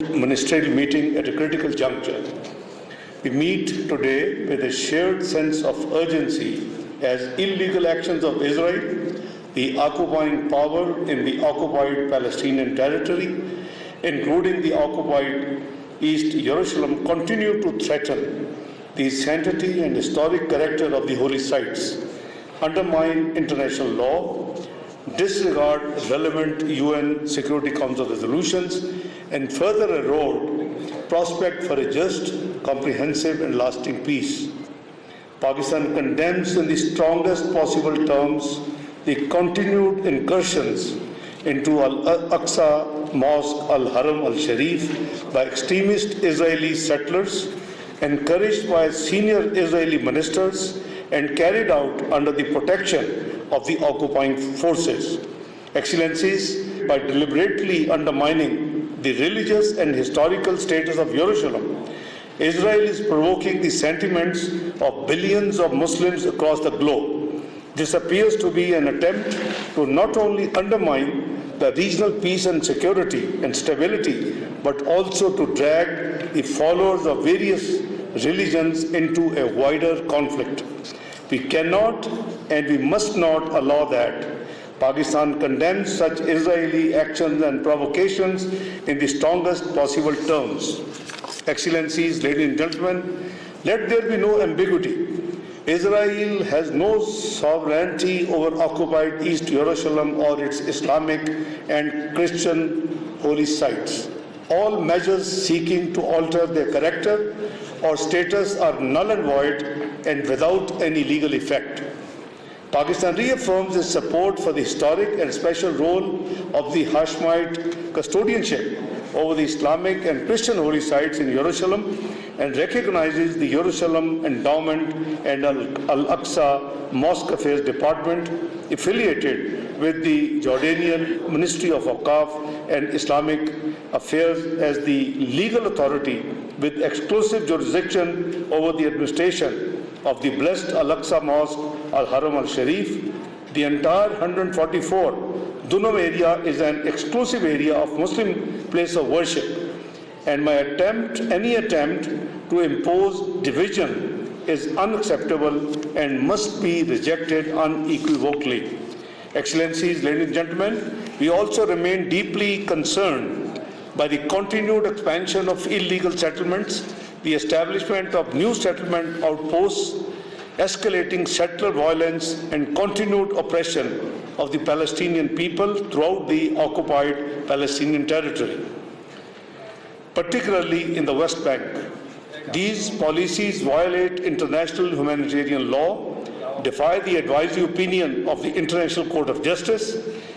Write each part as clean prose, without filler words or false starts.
ministerial meeting at a critical juncture. We meet today with a shared sense of urgency as illegal actions of Israel, the occupying power in the occupied Palestinian territory, including the occupied East Jerusalem, continue to threaten the sanctity and historic character of the holy sites, undermine international law, disregard relevant UN Security Council resolutions, and further erode prospect for a just, comprehensive and lasting peace. Pakistan condemns in the strongest possible terms the continued incursions into Al-Aqsa Mosque, Al-Haram Al-Sharif by extremist Israeli settlers, encouraged by senior Israeli ministers and carried out under the protection of the occupying forces. Excellencies, by deliberately undermining the religious and historical status of Jerusalem, Israel is provoking the sentiments of billions of Muslims across the globe. This appears to be an attempt to not only undermine the regional peace and security and stability, but also to drag the followers of various religions into a wider conflict. We cannot and we must not allow that. Pakistan condemns such Israeli actions and provocations in the strongest possible terms. Excellencies, ladies and gentlemen, let there be no ambiguity. Israel has no sovereignty over occupied East Jerusalem or its Islamic and Christian holy sites. All measures seeking to alter their character or status are null and void and without any legal effect. Pakistan reaffirms its support for the historic and special role of the Hashemite custodianship over the Islamic and Christian holy sites in Jerusalem and recognizes the Jerusalem Endowment and Al-Aqsa Mosque Affairs Department affiliated with the Jordanian Ministry of Awqaf and Islamic Affairs as the legal authority with exclusive jurisdiction over the administration of the blessed Al-Aqsa Mosque, Al-Haram Al-Sharif. The entire 144 Dunam area is an exclusive area of Muslim place of worship, and any attempt to impose division is unacceptable and must be rejected unequivocally. Excellencies, ladies and gentlemen, we also remain deeply concerned by the continued expansion of illegal settlements, the establishment of new settlement outposts, escalating settler violence, and continued oppression of the Palestinian people throughout the occupied Palestinian territory, particularly in the West Bank. These policies violate international humanitarian law, defy the advisory opinion of the International Court of Justice,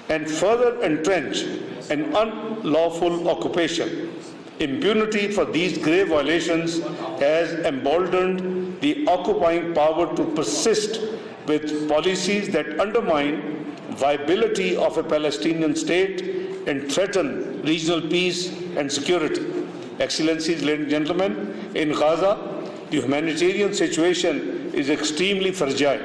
and further entrench an unlawful occupation. Impunity for these grave violations has emboldened the occupying power to persist with policies that undermine viability of a Palestinian state and threaten regional peace and security. Excellencies, ladies and gentlemen, in Gaza, the humanitarian situation is extremely fragile.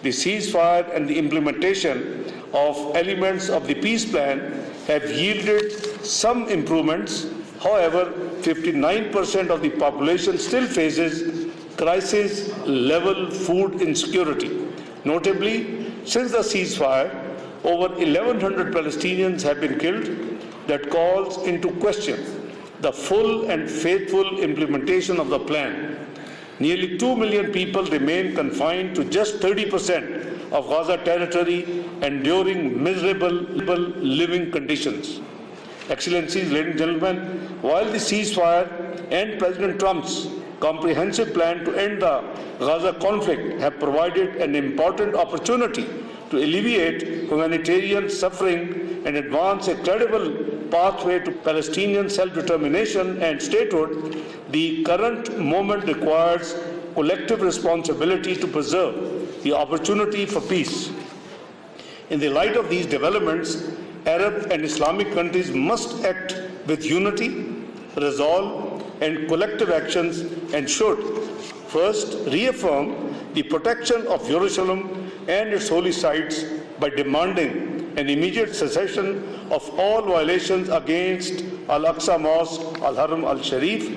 The ceasefire and the implementation of elements of the peace plan have yielded some improvements. However, 59% of the population still faces crisis-level food insecurity. Notably, since the ceasefire, over 1,100 Palestinians have been killed. That calls into question the full and faithful implementation of the plan. Nearly 2 million people remain confined to just 30% of Gaza territory, enduring miserable living conditions. Excellencies, ladies and gentlemen, while the ceasefire and President Trump's comprehensive plan to end the Gaza conflict have provided an important opportunity to alleviate humanitarian suffering and advance a credible pathway to Palestinian self-determination and statehood, the current moment requires collective responsibility to preserve the opportunity for peace. In the light of these developments, Arab and Islamic countries must act with unity, resolve, and collective actions, and should first reaffirm the protection of Jerusalem and its holy sites by demanding an immediate cessation of all violations against Al-Aqsa Mosque, Al-Haram Al-Sharif,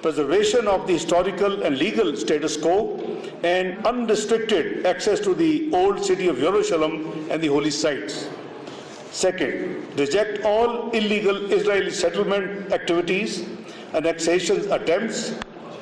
preservation of the historical and legal status quo, and unrestricted access to the old city of Jerusalem and the holy sites. Second, reject all illegal Israeli settlement activities, annexation attempts,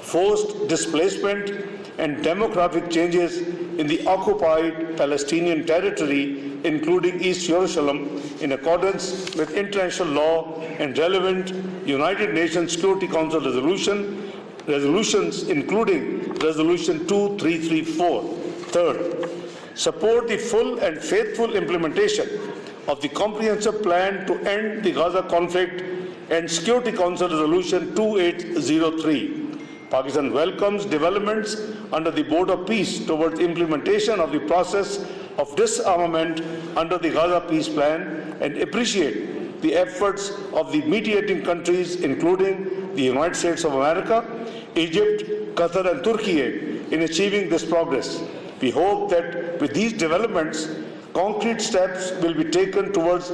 forced displacement, and demographic changes in the occupied Palestinian territory, including East Jerusalem, in accordance with international law and relevant United Nations Security Council resolutions, including Resolution 2334. Third, support the full and faithful implementation of the comprehensive plan to end the Gaza conflict and Security Council Resolution 2803. Pakistan welcomes developments under the Board of Peace towards implementation of the process of disarmament under the Gaza peace plan and appreciate the efforts of the mediating countries, including the United States of America, Egypt, Qatar, and Turkey, in achieving this progress. We hope that with these developments, concrete steps will be taken towards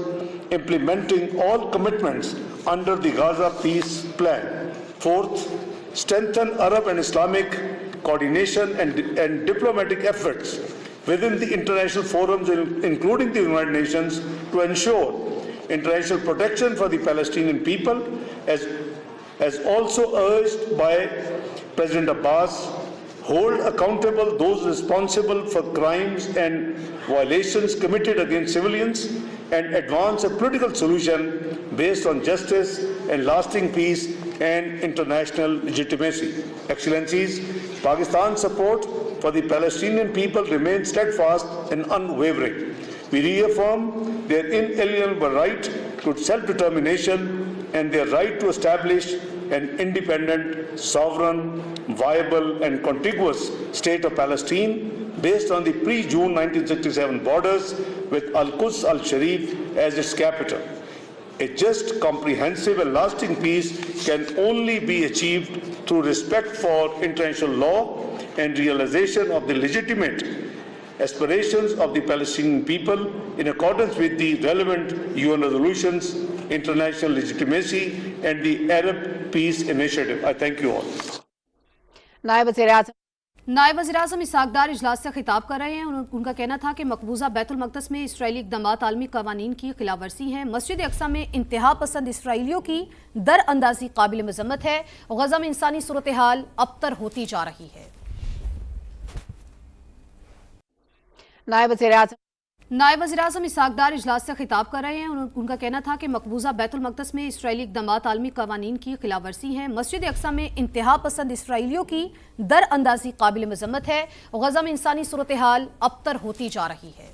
implementing all commitments under the Gaza peace plan. Fourth, strengthen Arab and Islamic coordination and diplomatic efforts within the international forums, including the United Nations, to ensure international protection for the Palestinian people, as also urged by President Abbas. Hold accountable those responsible for crimes and violations committed against civilians, and advance a political solution based on justice and lasting peace and international legitimacy. Excellencies, Pakistan's support for the Palestinian people remains steadfast and unwavering. We reaffirm their inalienable right to self-determination and their right to establish an independent, sovereign, viable, and contiguous state of Palestine based on the pre-June 1967 borders with Al-Quds Al-Sharif as its capital. A just, comprehensive, and lasting peace can only be achieved through respect for international law and realization of the legitimate aspirations of the Palestinian people in accordance with the relevant UN resolutions, international legitimacy, and the Arab Peace Initiative. I thank you all. नायब वज़ीर-ए-आज़म इशाक़ दार इजलास से खिताब कर रहे हैं। उनका कहना था कि मकबूजा बैतुल मक़दस में इसराइली इक़दामात आलमी क़वानीन की खिलाफ वर्जी हैं। मस्जिद अक़सा में इंतहा पसंद इसराइलियों की दर अंदाजी काबिल मज़म्मत है। गज़ा में इंसानी सूरत हाल अबतर होती जा रही है। नायब वज़ीर-ए-आज़म इशाक़ दार इजलास से खिताब कर रहे हैं। उनका कहना था कि मकबूजा बैतुल मक़दस में इसराइली इक़दामात आलमी क़वानीन की खिलाफ वर्जी हैं। मस्जिद अक़सा में इंतहा पसंद इसराइलियों की दर अंदाजी काबिल मज़म्मत है। गज़ा में इंसानी सूरत हाल अबतर होती जा रही है।